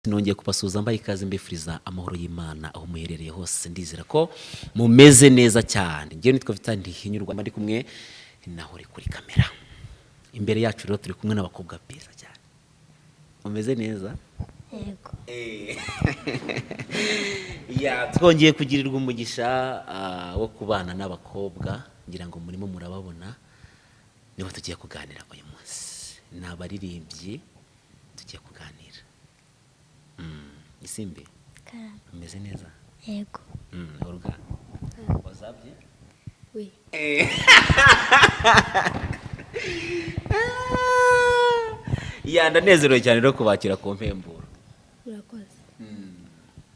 Nongeye kubasuhuza mbaye ikaze mbifuriza amahoro y'Imana aho muherereye hose, ndizera ko mumeze neza cyane. Ngiye nitwa Vitali Ndihinyurwa, ndi kumwe naho uri kuri kamera. Imbere yacu rero turi kumwe n'abakobwa beza cyane. Mumeze neza? Yego. Twongeye kugirirwa umugisha wo kubana n'abakobwa, ngira ngo murimo murababona. Niho tugiye kuganira uyu munsi. N'abaririmbyi tugiye kuganira. Isimbi, umeze neza? Yego. Urubuga wazabye? Oui. Ndanezerewe cyane rero kubakira ku Impuguro. Urakoze.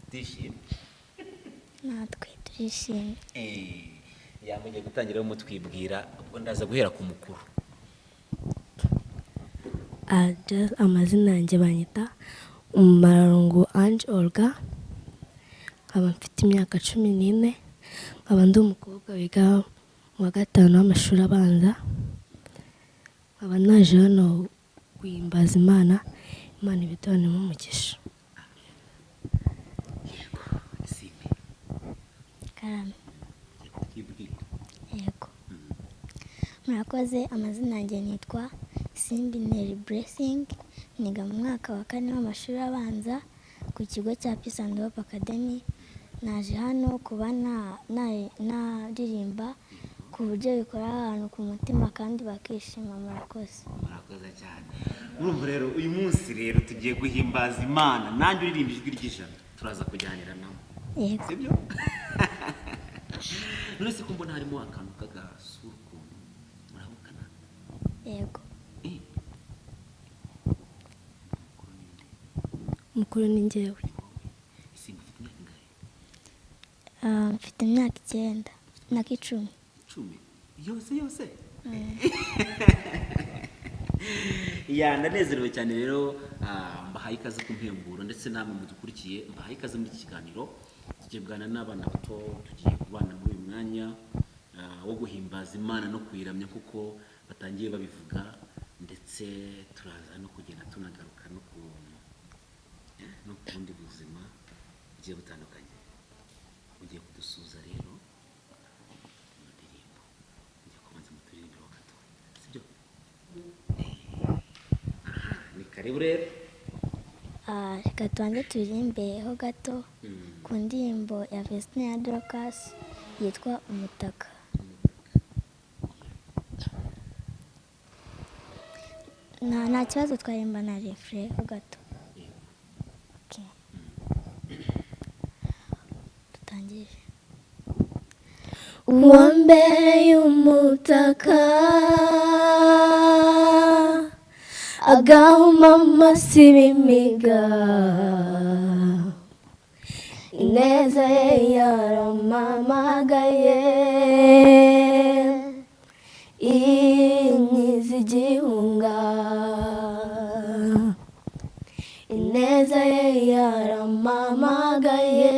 Ndishimye. Natwe turishimye. Mugiye gutangira mutwibwira, ubwo ndaza guhera ku mukuru. Amazina yanjye banyita Umumaro Ange Olga, nkaba mfite imyaka 14, nkaba ndi umukobwa wiga mu wa gatanu w'amashuri abanza, nkaba naje hano guhimbaza Imana ibiduhanemo umugisha. Yego, Isimbi. Karame. Yego. Murakoze, amazina yanjye nitwa Simbi Blessing, niga mu mwaka wa 4 w'amashuri abanza ku kigo cya Peace and Hope Academy. Naje hano kuba naririmba ku buryo bikora ahantu ku mutima kandi bakishima. Murakoze. Murakoze cyane. Urumva rero uyu munsi rero tugiye guhimbaza Imana, nanjye uririmba ijwi ry'ijana turaza kujyanira nawe. Yego. Sibyo? Nurese ko mbona harimo akantu kagasura ukuntu murabukana. Yego. Mukuru ni njyewe. Isimbi ufite imyaka ingahe? Mfite imyaka 9, imyaka 10. 10? Yose? Ndanezerewe cyane rero, mbahaye ikaze ku Impuguro ndetse namwe mudukurikiye, mbahaye ikaze muri iki kiganiro. Tugiye kuganira n'abana bato, tugiye kubana muri uyu mwanya wo guhimbaza Imana no kuyiramya kuko batangiye babivuga, ndetse turaza no kugenda tunagaruka no ku bundi buzima bugiye butandukanye. Ugiye kudusuza rero indirimbo, ugiye kubanza muturirimbire gato, sibyo? Ni karibu rero. Reka tubanze turirimbeho gato ku ndirimbo ya Vestine ya Dorcas yitwa Umutaka. Nta kibazo, twaririmba na refre ho gato. Tutangije. Uwambere umutaka agahuma amasiba imiga, ineza ye yaramamagaye, inkiza igihunga, ineza ye yaramamagaye,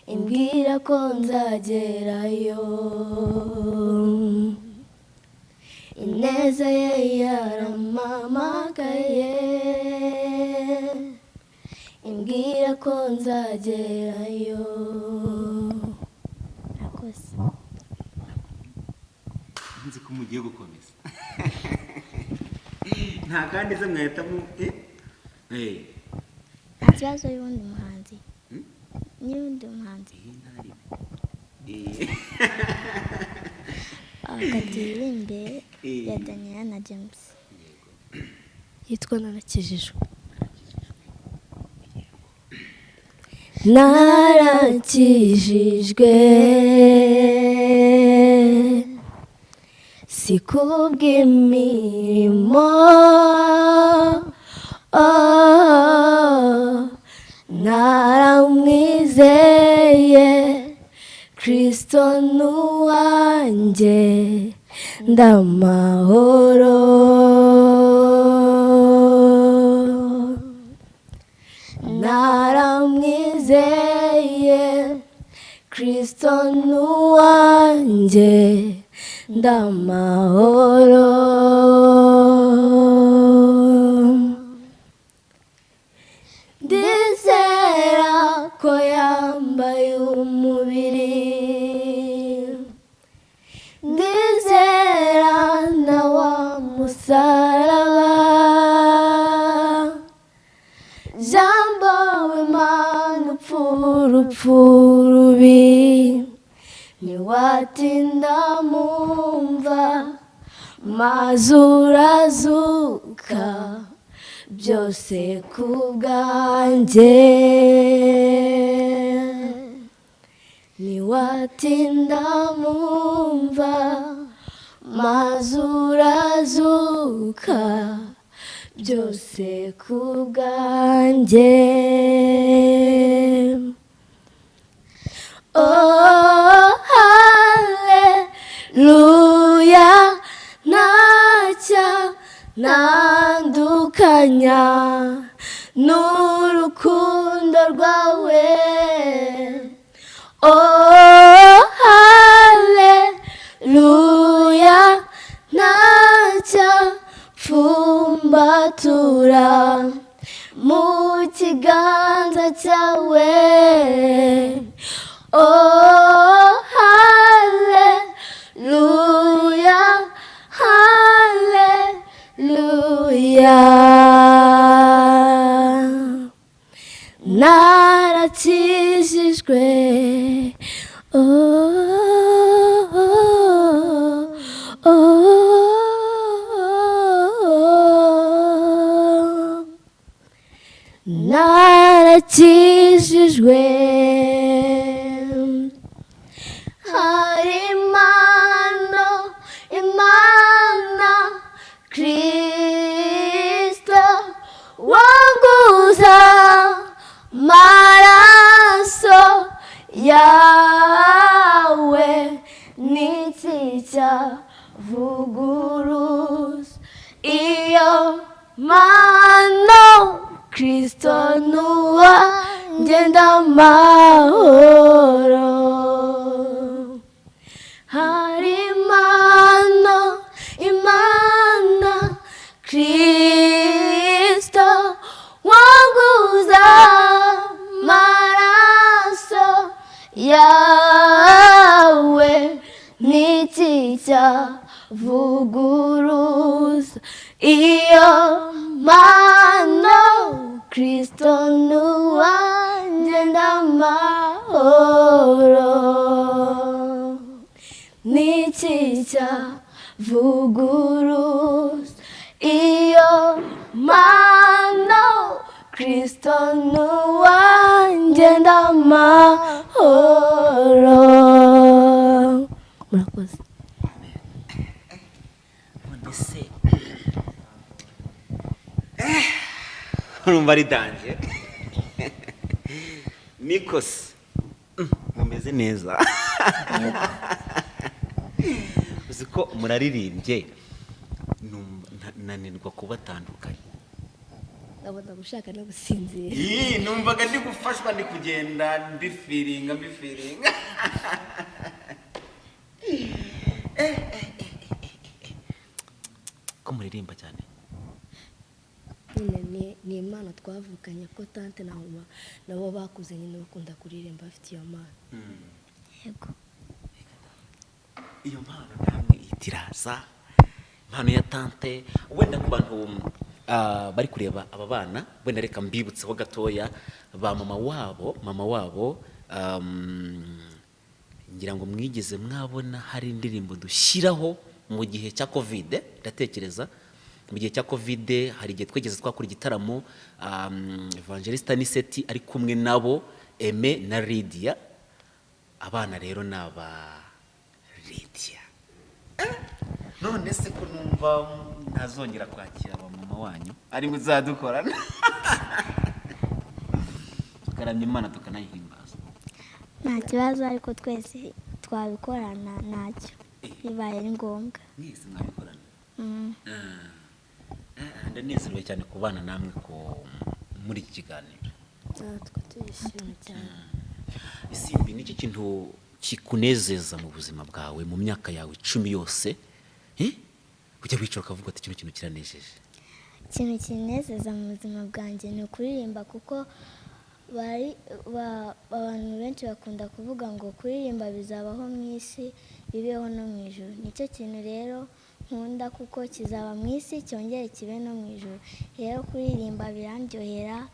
imbwira ko nzagerayo, ineza ye yaramamagaye, imbwira ko nzagerayo. Murakoze. Nzi ko mugiye gukomeza. Nta kandi se mwahita mu nta kibazo y'undi muhanzi. N'undi muhanzi. Akadirimbe ya Daniel na James. Yitwa Narakijijwe. Narakijijwe si kubw'imirimo, naramwizeye Kristo nuwanjye ndamahoro, naramwizeye Kristo nuwanjye ndamahoro. nambaye umubiri, ndizera na wa musaraba, jambo w'Imana upfa urupfu rubi, ntiwatinda mu mva, maze urazuka, byose ku bwanjye. Ntiwatinda mu mva, maze urazuka, byose ku bwanjye. Oh, haleluya, ntacya ntandukanya n'urukundo rwawe. Oh, haleluya, ntacya pfumbatura mu kiganza cyawe. Oh, haleluya, haleluya, narakijijwe. Narakijijwe, hari impano Imana Kristo wanguza maraso yawe, n'iki cyavuguruza iyo mpano. Kristo nuwanjye ndamahoro, hari impano Imana Kristo wanguza maraso yawe, n'iki cyavuguruza iyo mpano. Kristo nuwanjye ndamahoro, n'iki cyavuguruza iyo mpano. Kristo nuwanjye ndamahoro. Murakoze. urumva ari danje nikose mumeze neza uzi ko muraririmbye nanirwa kubatandukanye, ndabona gushaka no gusinzira. numvaga ndi gufashwa ndi kugenda mbifiringa ko muririmba cyane. Ni Imana twavukanye ko tante na mama nabo bakuze nyine bakunda kuririmba bafite iyo mpano. Yego. Iyo mpano namwe itiraza, impano ya tante. Wenda ku bantu bari kureba aba bana, wenda reka mbibutseho gatoya ba mama wabo ngira ngo mwigeze mwabona hari indirimbo dushyiraho mu gihe cya Covid. Ndatekereza mu gihe cya Covid hari igihe twegeze twakora igitaramo, Evangelista Niseti ari kumwe nabo, Aime na Lydia. Abana rero naba Lydia. None se ko numva ntazongera kwakira ba mama wanyu ari muzadukorana tukaramya Imana tukanayihimbaza. Nta kibazo, ariko twese twabikorana ntacyo bibaye ari ngombwa. Mwese mwabikorana. Ndanezerewe cyane kubana namwe ko muri iki kiganiro. Twishimye cyane. Isimbi n'iki kintu kikunezeza mu buzima bwawe mu myaka yawe 10 yose? Ujya wicara ukavuga ati kino kintu kiranejeje. Ikintu kinezeza mu buzima bwanjye ni ukuririmba, kuko abantu benshi bakunda kuvuga ngo kuririmba bizabaho mu isi bibeho no mu ijuru. Nicyo kintu rero nkunda kuko kizaba mu isi cyongere kibe no mu ijuru. Rero kuririmba birandyohera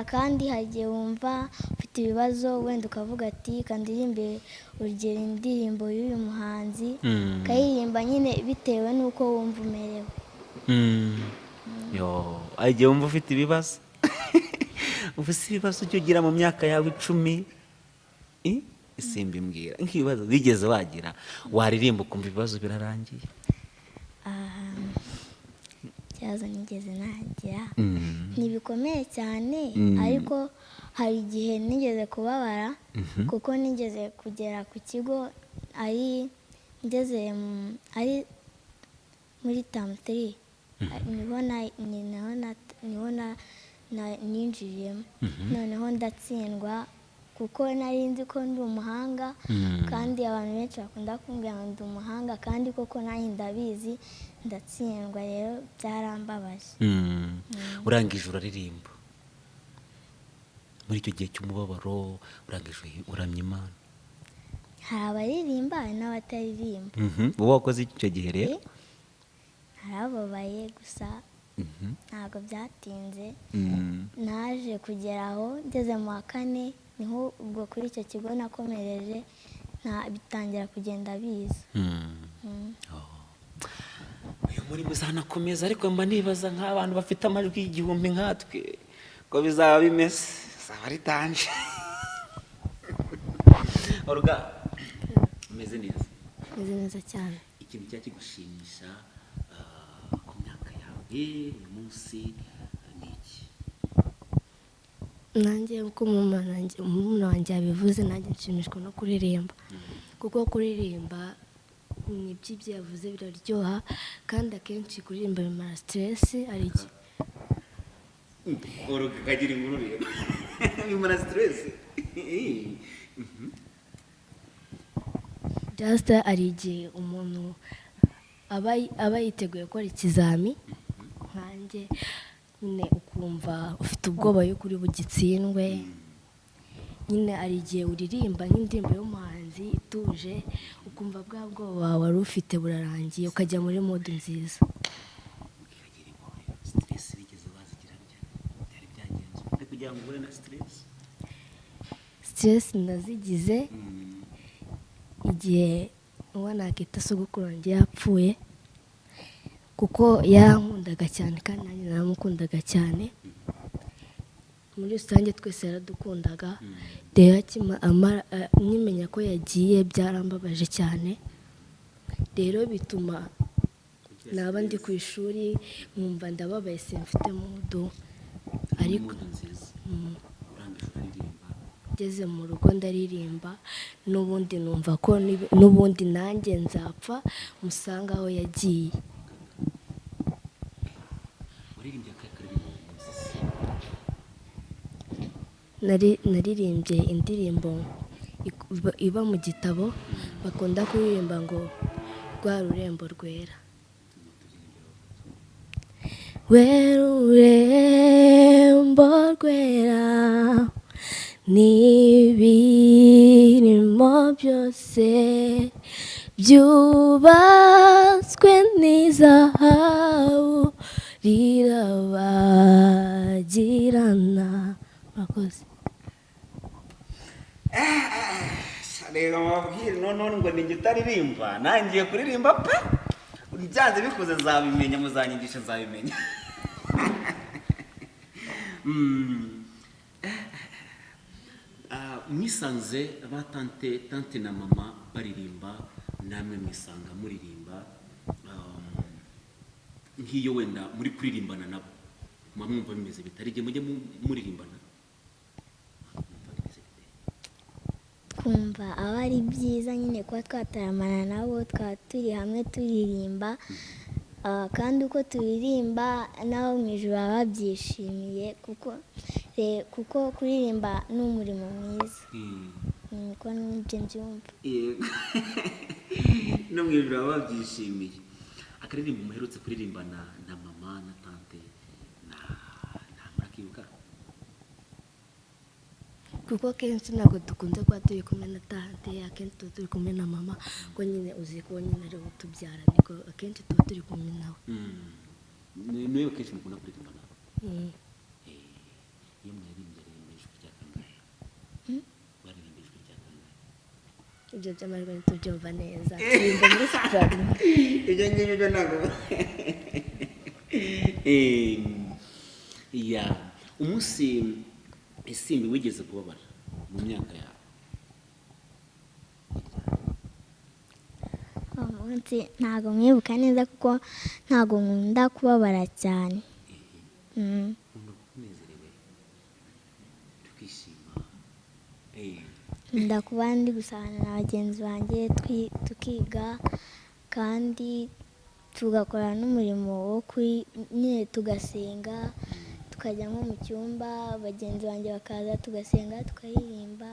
kandi hari igihe wumva ufite ibibazo wenda ukavuga ati kandirimbe urugero indirimbo y'uyu muhanzi ukayiririmba nyine bitewe n'uko wumva umerewe. Hari igihe wumva ufite ibibazo ufite ibibazo ujya ugira mu myaka yawe 10 simbimbwira nk'ibibazo wigeze wagira waririmba ukumva ibibazo birarangiye. Ikibazo nigeze nagira ntibikomeye cyane ariko hari igihe nigeze kubabara kuko nigeze kugera ku kigo ari muri tamu 3 niho ninjiriyemo noneho ndatsindwa kuko nari nzi ko ndi umuhanga kandi abantu benshi bakunda kumbwira ngo ndi umuhanga kandi koko nanjye ndabizi ndatsindwa rero byarambabaje. Urangije uraririmba muri icyo gihe cy'umubabaro, urangije uramya Imana. Hari abaririmba hari n'abataririmba. Wowe wakoze icyo gihe rero? Harababaye gusa ntabwo byatinze naje kugera aho ngeze mu wa 4 niho ubwo kuri icyo kigo nakomereje bitangira kugenda biza. Uyu muri muzanakomeza ariko mba nibaza nk'abantu bafite amajwi 1000 nkatwe ko bizaba bimeze zaba ritanje. Oruga meze neza cyane. Ikintu cyakigushimisha ku myaka yawe uyu munsi ni iki? Nanjye uko umuntu wanjye yabivuze nanjye nshimishwa no kuririmba kuko kuririmba ni by'ibyo yavuze biraryoha kandi akenshi kuririmba bimara stress ari iki Oruga kagira inkuru rero bimara stress just ari igihe umuntu aba yiteguye gukora ikizami nkanjye nyine ukumva ufite ubwoba yo kuri bugitsindwe nyine ari igihe uririmba nk'indirimbo y'umuhanzi ituje ukumva bwa bwoba wari ufite burarangiye ukajya muri mode nziza. Stress bigeze bazigira byari byagenze ute kugira ngo ure na stress ndazigize igihe ubona akita sogokuru wanjye yapfuye kuko yarankundaga cyane kandi nanjye naramukundaga cyane. Muri rusange twese yaradukundaga rero nkimenya ko yagiye byarambabaje cyane rero bituma naba ndi ku ishuri nkumva ndababaye simfite mudu ariko ngeze mu rugo ndaririmba n'ubundi numva ko n'ubundi nanjye nzapfa musanga aho yagiye. Naririmbye indirimbo iba mu gitabo bakunda kuririmba ngo rwa rurembo rwera. Rurembo rwera n'ibirimo byose byubatswe n'izahabu rirabagirana. Murakoze. Reka mabwire none ngo ninjye utaririmba nangiye kuririmba pe byanze bikuze nzabimenya muzanyigisha nzabimenya. Mwisanze ba tante na mama baririmba namwe mwisanga muririmba nk'iyo wenda muri kuririmbana nabo mwumva bimeze bitari igihe mujye muririmbana kumva aba ari byiza nyine kuba twataramana nabo twaba turi hamwe turirimba kandi uko turirimba nabo mu ijuru baba babyishimiye kuko kuririmba ni umurimo mwiza niko n'ibyo mbyumva no mu ijuru baba babyishimiye. Akaririmbo muherutse kuririmbana na mama na tante na murakibuka kuko kenshi ntabwo dukunze kuba turi kumwe na tante, akenshi tuba turi kumwe na mama, ko nyine uzi ko nyine ari utubyara, niko akenshi tuba turi kumwe nawe. niwe kenshi mukunda kuririmba nawe? iyo mwaririmbye ijwi rya kangahe? Waririmbye ijwi rya kangahe? Ibyo by'amajwi ntitubyumva neza, turirimba muri siporo. Ibyo ngibyo ntabwo umunsi isimbi wigeze kubabara mu myaka yawe? umunsi ntabwo mwibuka neza kuko ntabwo nkunda kubabara cyane. Nkunda kunezerewe tukishima. Nkunda kuba ndi gusabana na bagenzi banjye tukiga kandi tugakora n'umurimo wo nyine tugasenga, tukajya nko mu cyumba bagenzi banjye bakaza tugasenga tukaririmba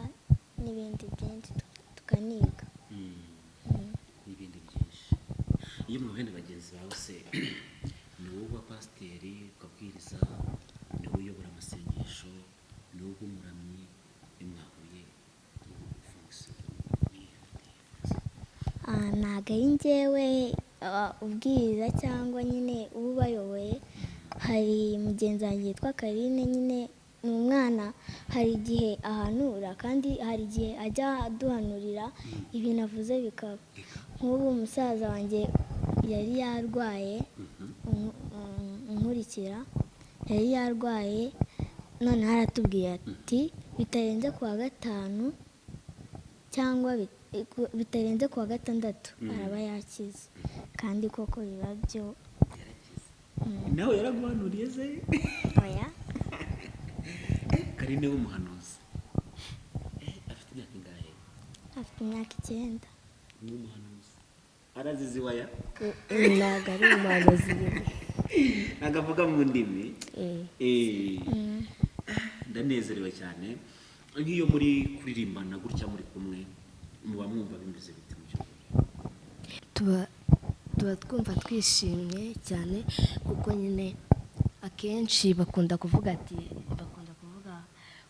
n'ibindi byinshi tukaniga. N'ibindi byinshi. Iyo mwabene bagenzi bawe se ni wowe uba pasiteri ukabwiriza, ni wowe uyobora amasengesho, ni wowe umuramyi, mwahuye ntabwo ari njyewe ubwiriza cyangwa nyine ubayoboye. Hari mugenzi wanjye yitwa Karine, nyine ni umwana, hari igihe ahanura kandi hari igihe ajya aduhanurira ibintu avuze bikaba. Nk'ubu umusaza wanjye yari yarwaye, unkurikira, yari yarwaye, none aratubwiye ati bitarenze kuwa gatanu cyangwa bitarenze kuwa gatandatu araba yakize, kandi koko biba byo. nawe yaraguhanuriye se? Oya. Karine w'umuhanuzi afite imyaka ingahe? Afite imyaka 9. Ni umuhanuzi arazizi waya? Ntabwo ari umuhanuzi. Ntabwo avuga mu ndimi. Ndanezerewe cyane nk'iyo muri kuririmbana gutya muri kumwe, muba mwumva bimeze bite mu by'ukuri? tuba twumva twishimye cyane, kuko nyine akenshi bakunda kuvuga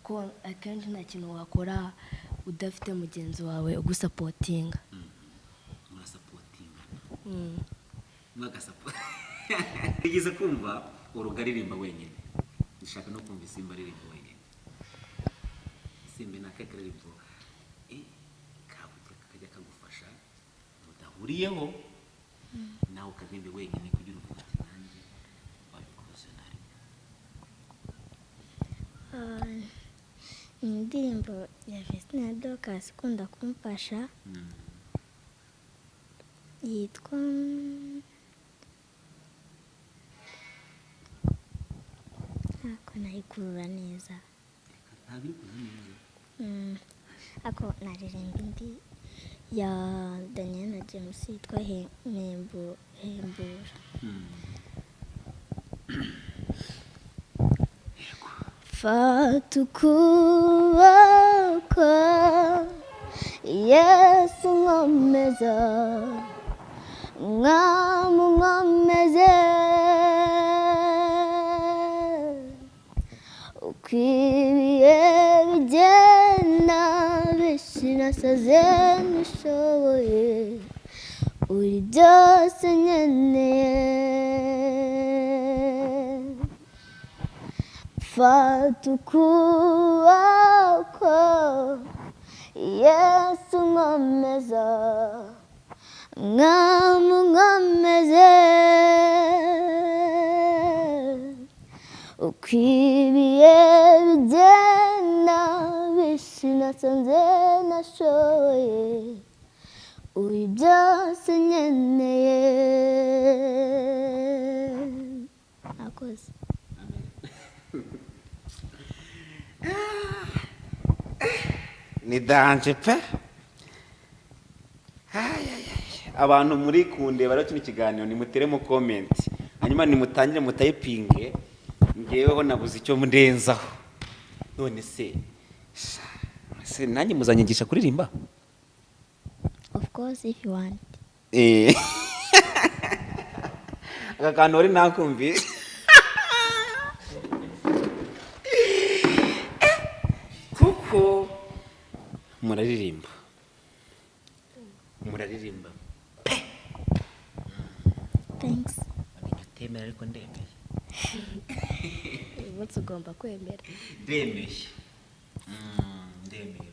ko akenshi nta kintu wakora udafite mugenzi wawe ugusapotinga. Murasapotinga? Mwagasapotinga? Nigeze kumva uruga aririmba wenyine, nshaka no kumva isimba aririmba wenyine. Isimba ni akahe karirimbo kajya kagufasha mudahuriyeho nawe ukaririmbe wenyine kugira uvuge ati nanjye wabikoze nari? Indirimbo ya Vestina Dorcas ikunda kumfasha yitwa ako nayikurura neza. Ako naririmba indi ya Daniel na James yitwa Hembura. Fata ukuboko Yesu nkomeza, Mwami unkomeze, uko ibihe bigenda bishirasaze nishoboye, uri byose nkeneye. Fata ukuboko Yesu nkomeza, Mwami unkomeze, uko ibihe bigenda bishirasaze nashoboye, uri byose nkeneye. Akoze. Ni danje pe. Abantu muri kundeba rero kino kiganiro nimuteremo comment, hanyuma nimutangire mutayipinge, ngeweho nabuze icyo murenzaho. None se nanjye muzanyigisha kuririmba? Of course if you want. Aka kantu uri nakumvise. Kuko muraririmba thanks. utemera ariko ndemeye uyu munsi ugomba kwemera. ndemeye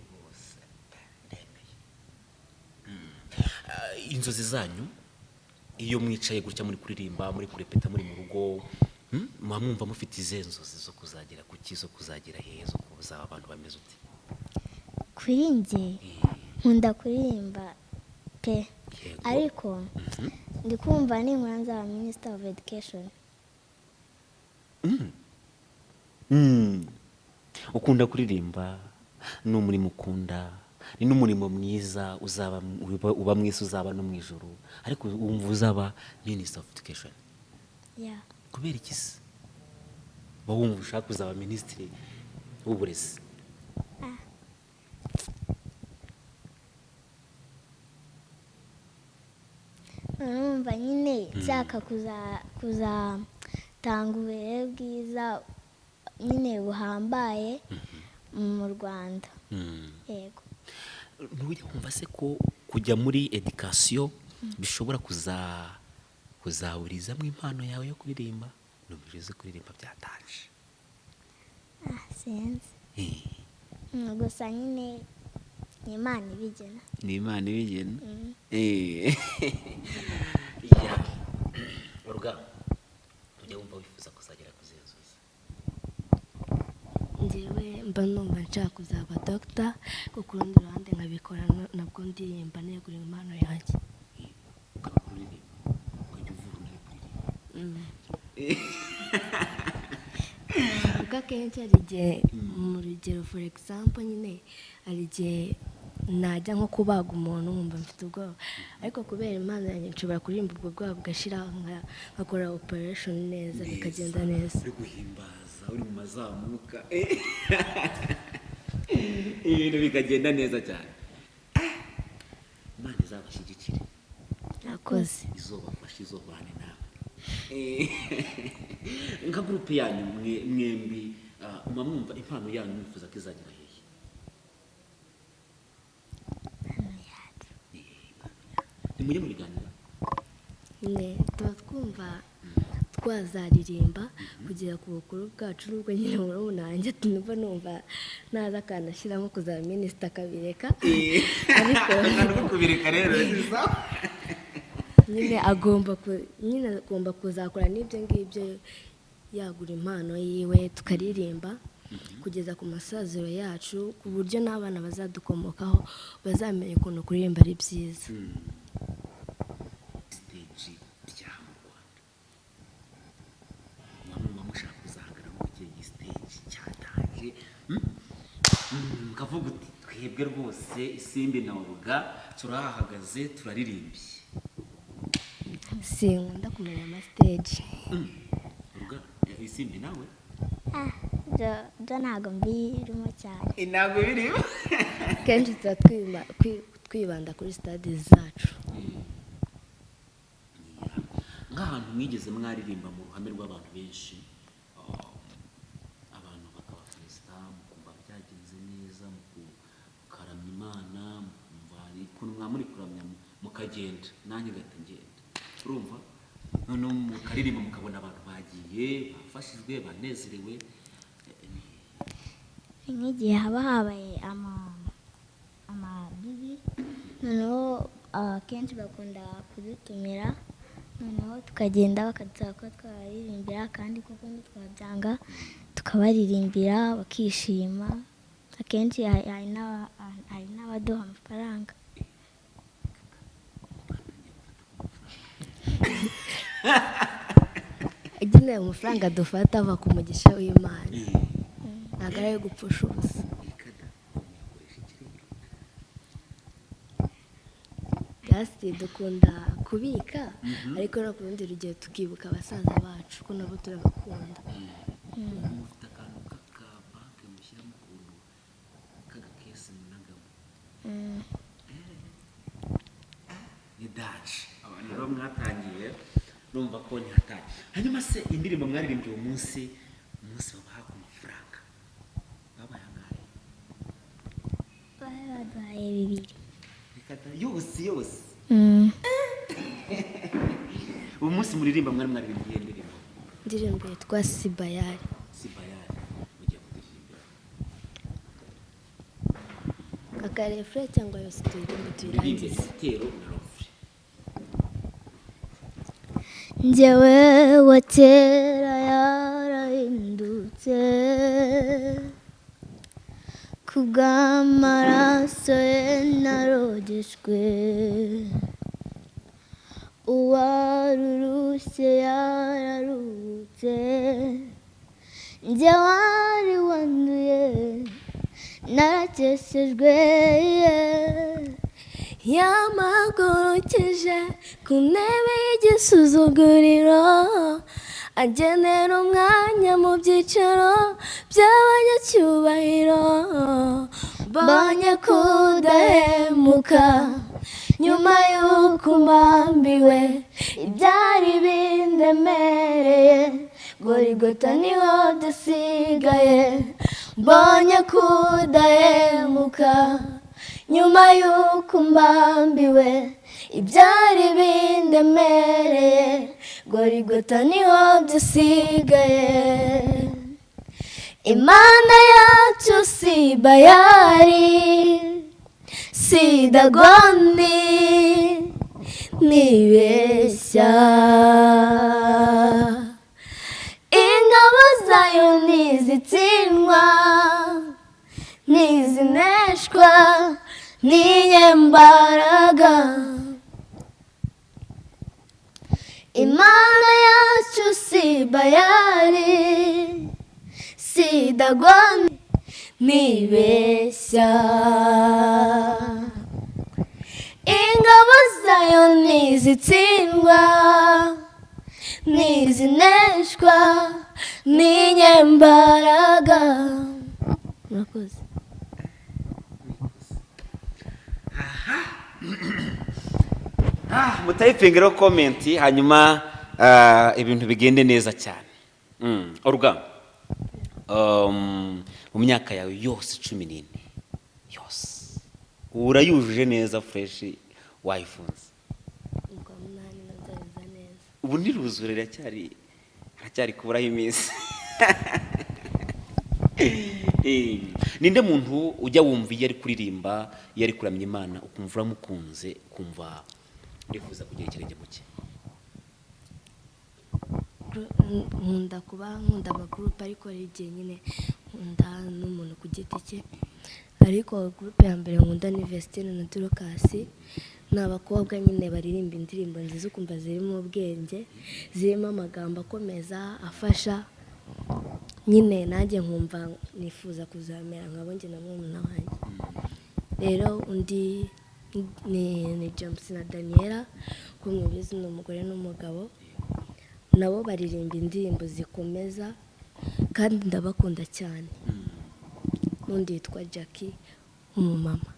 rwose ndemeye. Inzozi zanyu iyo mwicaye gutya muri kuririmba muri kurepeta muri mu rugo mwumva mufite izihe nzozi zo kuzagera ku kizo kuzagera hehe zo kuzaba abantu bameze uti? Kuri njye nkunda kuririmba pe, ariko ndi kumva ninkura nzaba Minister of Education. Ukunda kuririmba, ni umurimo ukunda, ni n'umurimo mwiza, uba mwisi uzaba no mu ijuru, ariko wumva uzaba Minister of Education. Yeah. Kubera iki se wumva ushaka kuzaba Minisitiri w'uburezi? Numva nyine nshaka kuzatanga uburere bwiza nyine buhambaye mu Rwanda. Yego. Ntujya kumva se ko kujya muri education bishobora kuzaburizamo impano yawe yo kuririmba? Numvise kuririmba byataje. Sinzi. Gusa nyine ni Imana ibigena. Ni Imana ibigena. Uruga ujya wumva wifuza kuzagera ku zihe nzozi? Njyewe mba numva nshaka kuzaba doctor, kuko ku rundi ruhande nkabikora nabwo ndirimba negura impano yanjye. Kuko akenshi hari igihe mu rugero for example nyine hari igihe najya nko kubaga umuntu nkumva mfite ubwoba, ariko kubera impano yanjye nshobora kuririmba ubwo bwoba bugashira, nkakora operation neza bikagenda neza. Uri guhimbaza, uri mu mazamuka ibintu bikagenda neza cyane. Imana izabashyigikire. Nakoze. Izobafasha, izobane nawe. Nka groupe yanyu mwembi mwumva impano yanyu mwifuza ko izagera hehe? Ni mujye mu biganiro? Tuba twumva twazaririmba kugera ku bukuru bwacu, nubwo nyine murumuna wanjye numva naza akanashyiramo kuzaba Minisita akabireka, ariko kubireka rero nyine agomba kuzakora n'ibyo ngibyo, yagura impano yiwe tukaririmba kugeza ku masaziro yacu, ku buryo n'abana bazadukomokaho bazamenya ukuntu kuririmba ari byiza. Stage bya mu Rwanda mwamuma mushaka kuzahagarara mu gihe stage cyataje, kavuga uti twebwe rwose Isimbi na Urubuga turahahagaze turaririmbye? Sinkunda kumenya amastage. Urubuga Isimbi nawe? byo ntabwo mbirimo cyane. Ntabwo birimo? Kenshi tuba twibanda kuri stade zacu. Nk'ahantu mwigeze mwaririmba mu ruhame rw'abantu benshi, abantu bakaba felicita, mukumva byagenze neza, mukaramya Imana, mukumva ukuntu mwamuri kuramya mukagenda, nanjye gahita ngenda, urumva? Noneho mukaririmba mukabona abantu bagiye bafashijwe banezerewe. Nk'igihe haba habaye amabibi, noneho akenshi bakunda kudutumira, noneho tukagenda bakadusaba ko twabaririmbira, kandi kuko ntitwabyanga tukabaririmbira bakishima. Akenshi hari n'abaduha amafaranga. Igenewe amafaranga dufata ava ku mugisha w'Imana, ntabwo ari ayo gupfusha ubusa. Gasi dukunda kubika, ariko no ku rundi rugero tukibuka abasaza bacu ko nabo turabakunda. Mufite akantu k'akabanke mushyiramo ukuntu k'agakesi munagamo? Ni daje abantu rero mwatangiye numva ko ni hatari. Hanyuma se indirimbo mwaririmbye uwo munsi babaha ku mafaranga babaye angahe? bari baduhaye bibiri. yose ubu munsi muririmba mwaririmbiye indirimbo. indirimbo yitwa Sibayari. Mugiye kuririmba akarefure cyangwa yose tuyirangize. Itero na refure. Njyewe wa kera yarahindutse kubw'amaraso ye narogejwe, uwari urushye yararuhutse, njye wari wanduye narakeshejwe, yamagurukije ku ntebe y'igisuzuguriro, agenera umwanya mu byicaro by'abanyacyubahiro. Mbonye kudahemuka nyuma y'uko mbambiwe ibyari bindemereye, Gorigota niho dusigaye. Mbonye kudahemuka nyuma y'uko mbambiwe ibyari bindemereye, Gorigota niho dusigaye. Imana yacu Sibayari, Sidagoni nibeshya, ingabo zayo ntizitsindwa ntizineshwa n'inyembaraga. Imana yacu Sibayari, Sidagoni nibeshya, ingabo zayo ntizitsindwa ntizineshwa n'inyembaraga. Murakoze. Mutayipingiraho komenti hanyuma ibintu bigende neza cyane. Oruga mu myaka yawe yose 14 yose urayujuje neza fresh wayifunze. Ubu ntiruzure racyari kuburaho iminsi. Ninde muntu ujya wumva iyo ari kuririmba, iyo ari kuramya Imana ukumva uramukunze, kumva urifuza kugira ikirenge muke? Nkunda amagurupe, ariko hari igihe nyine nkunda n'umuntu ku giti cye. Ariko gurupe ya mbere nkunda ni Vestine na Dorcas. Ni abakobwa nyine baririmba indirimbo nziza ukumva zirimo ubwenge, zirimo amagambo akomeza afasha. Nyine nanjye nkumva nifuza kuzamera nkabo njye na murumuna wanjye. Rero undi ni James na Daniela, kumwe bizi ni umugore n'umugabo. Nabo baririmba indirimbo zikomeza kandi ndabakunda cyane. N'undi yitwa Jackie, umumama.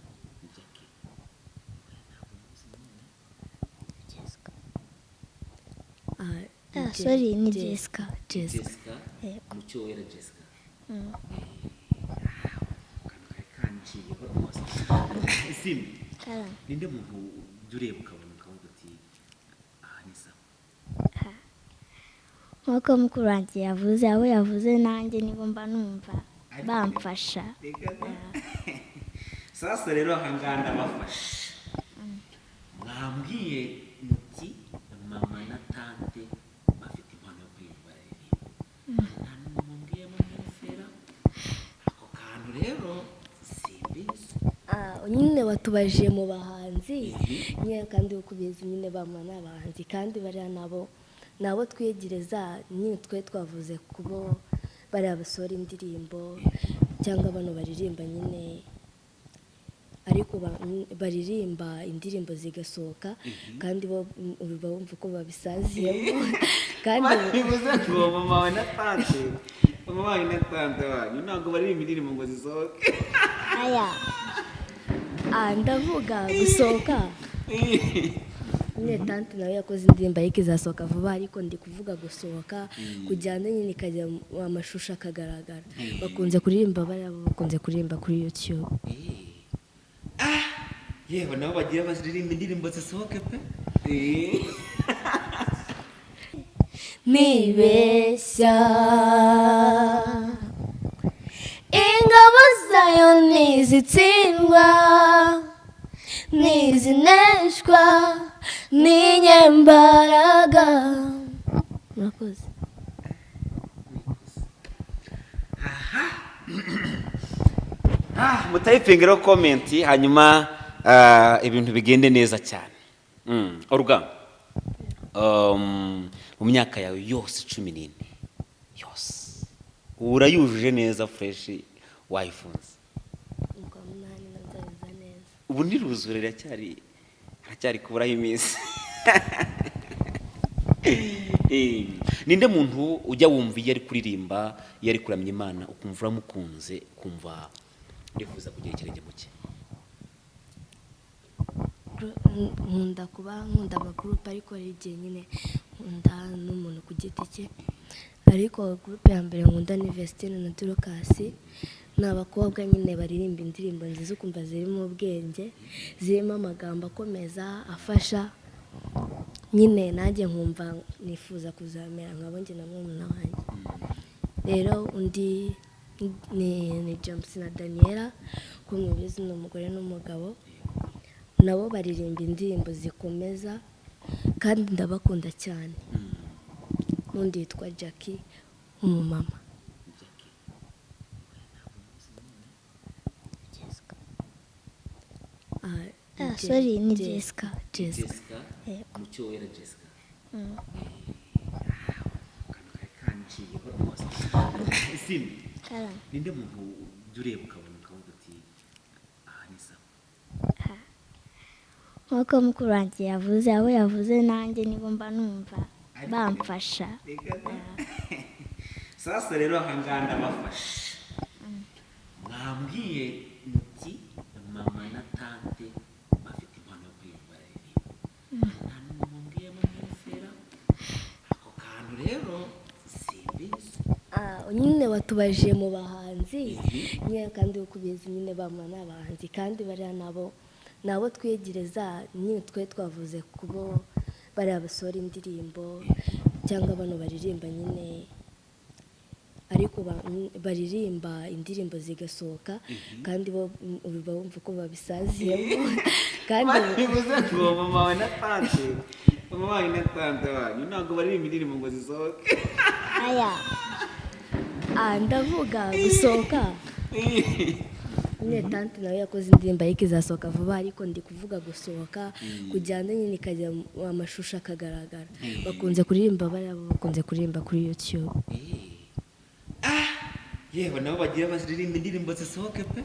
Sorry, ni Jessica. Mucyo wera Jessica. Simbi, ninde muntu ureba ukabona uti aha ni sawa? Nk'uko mukuru wanjye yavuze, abo yavuze nanjye nibo mba numva bamfasha. Sasa rero ahangana ndabafasha. Mwambwiye muti mama na tante bafite impano yo kuririmba rero. Nta n'umubwiye mu mufera. Ako kantu rero simbizi. Nyine watubajije mu bahanzi, nyine kandi ukubizi nyine bamwe n'abahanzi kandi bari nabo twegereza. Nyine twe twavuze kubo bari abasora indirimbo cyangwa abantu baririmba nyine, ariko baririmba indirimbo zigasohoka kandi bo bumva ko babisaziyemo. Kandi bivuze ngo mama wawe na tante wanyu ntabwo baririmba indirimbo ngo zisohoke. Ndavuga gusohoka. Nyine tante nawe yakoze indirimbo ariko izasohoka vuba, ariko ndi kuvuga gusohoka kujyana nyine ikajya amashusho akagaragara. Bakunze kuririmba bakunze kuririmba kuri YouTube. yewe nabo bagira baziririmba indirimbo zisohoke pe nibeshya ingabo zayo ntizitsindwa ntizineshwa n'inyembaraga. murakoze. mutayipingiraho komenti hanyuma ibintu bigende neza cyane. Oruga mu myaka yawe yose 14 yose urayujuje neza fresh wayifunze ubu ndiruzure haracyari kuburaho iminsi. Ninde muntu ujya wumva iyo ari kuririmba iyo ari kuramya Imana ukumva uramukunze kumva urifuza kugira ikirenge muke? nkunda amagurupe ariko hari igihe nyine nkunda n'umuntu ku giti cye, ariko gurupe ya mbere nkunda ni Vestine na Dorokasi. ni abakobwa nyine baririmba indirimbo nziza ukumva zirimo ubwenge, zirimo amagambo akomeza afasha, nyine nanjye nkumva nifuza kuzamera nkabo njye na murumuna wanjye. rero undi ni James na Daniela ko mubizi ni umugore n'umugabo, nabo baririmba indirimbo zikomeza kandi ndabakunda cyane. n'undi yitwa Jackie umumama. sorry ni Jessica. Jessica mucyo wera Jessica. Isimbi ninde muntu ureba ukabona ukavuga uti aha ni sawa? nk'uko mukuru wanjye yavuze, abo yavuze nanjye nibo mba numva bamfasha. Sasa rero ahangaha ndabafasha. Mwambwiye muti mama na tante bafite impano yo kuririmba nta n'umwe mwambwiye mumwizera ako kantu rero simbizi. nyine watubajije mu bahanzi nyine kandi ukubizi nyine bamwe n'abahanzi kandi bariya nabo twegereza nyine twavuze kubo bari abasora indirimbo cyangwa bano baririmba nyine ariko baririmba indirimbo zigasohoka kandi bo bumva ko babisaziyemo kandi bivuze ngo mama wa na tante wanyu ntabwo baririmba indirimbo ngo zisohoke. ndavuga gusohoka. nyine tante nawe yakoze indirimbo ariko izasohoka vuba, ariko ndi kuvuga gusohoka kujyana nyine ikajya amashusho akagaragara. bakunze kuririmba bakunze kuririmba kuri YouTube. yewe nabo bagira baziririmba indirimbo zisohoke pe.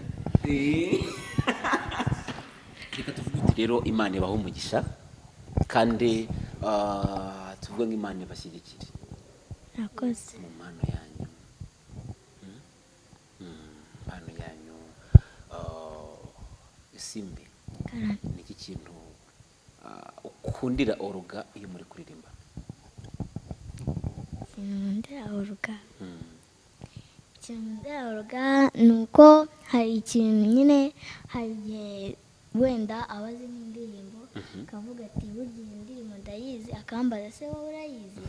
reka tuvuge uti rero Imana ibaho umugisha kandi tuvuge ngo Imana ibashyigikire Murakoze. mu mpano yanyu. mpano yanyu Isimbi niki kintu ukundira Oruga iyo muri kuririmba? Nkundira Oruga ni uko hari ikintu nyine, hari igihe wenda abazi nk'indirimbo akavuga ati burya iyi ndirimbo ndayizi, akambaza se wowe urayizi?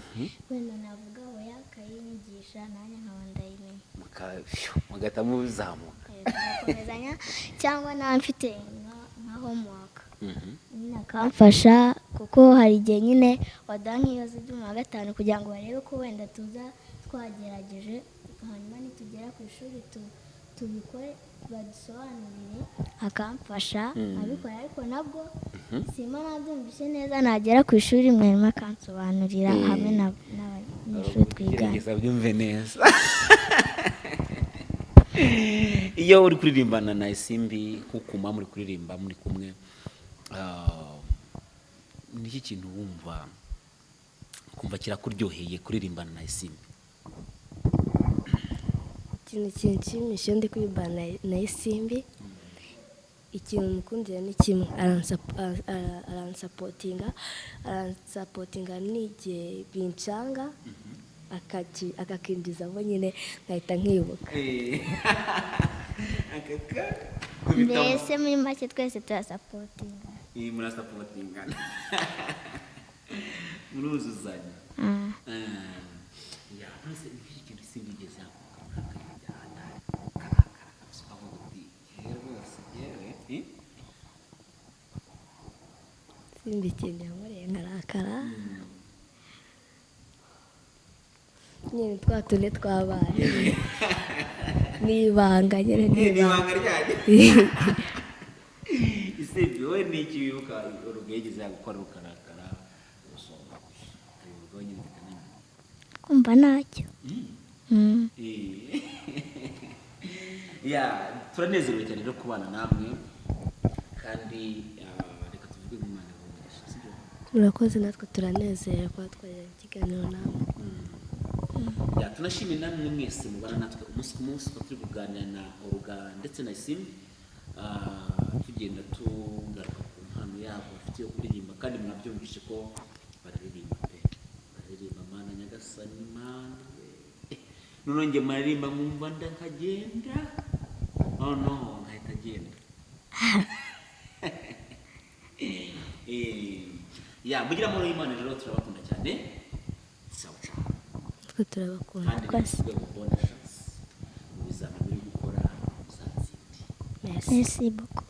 wenda navuga oya akayinyigisha nanjye nkaba ndayimenya mugahita muzamuka tugakomezanya, cyangwa nawe mfite nka homework nyine akamfasha, kuko hari igihe nyine waduha nk'ibibazo byo mu wa gatanu kugira ngo barebe ko wenda tuza twagerageje, hanyuma nitugera ku ishuri tubikore badusobanurire, akamfasha abikora. ariko nabwo simba nabyumvise neza, nagera ku ishuri mwarimu akansobanurira hamwe n'abanyeshuri twigana. byumve neza. iyo uri kuririmbana na Isimbi nk'ukuma muri kuririmba muri kumwe, niki kintu wumva kumva kirakuryoheye kuririmbana na Isimbi? ikintu kinshimisha ndi kuririmba na Isimbi, ikintu mukundira ni kimwe, aransapotinga n'igihe bincanga akakinjizamo nyine nkahita nkibuka. mbese muri make twese turasapotinga. iyi murasapotingana muruzuzanya. Ya nose iki kintu sinigeze akakajyana karakara avuga uti rwose yewe Simba ikintu yankoreye nkarakara nyine twa tune twabaye n'ibanga nyine n'ibanga ryanjye. Isebye wowe ni iki wibuka urugegeze gukora rukarakara usoma ubwo nyine bitananye kumva ntacyo. ya turanezerewe cyane no kubana namwe kandi reka tuvuge nk'Imana ihumurisha sibyo. murakoze natwe turanezerewe kuba twagiranye ikiganiro namwe. Ya tunashimira namwe mwese mubana natwe umunsi ku munsi ko turi kuganira na Oruga ndetse na Isim tugenda tugaruka ku mpano yabo bafite yo kuririmba kandi mwabyumvishe ko bararirimba pe bararirimba Mana nyagasani Mana none nge maririmba nkumva nkagenda no nkahita agenda. Ya mugira muri Imana rero turabakunda cyane sawa cyane twe turabakunda kandi rero mubona chance bizaba muri gukora muzatsindi. Merci beaucoup.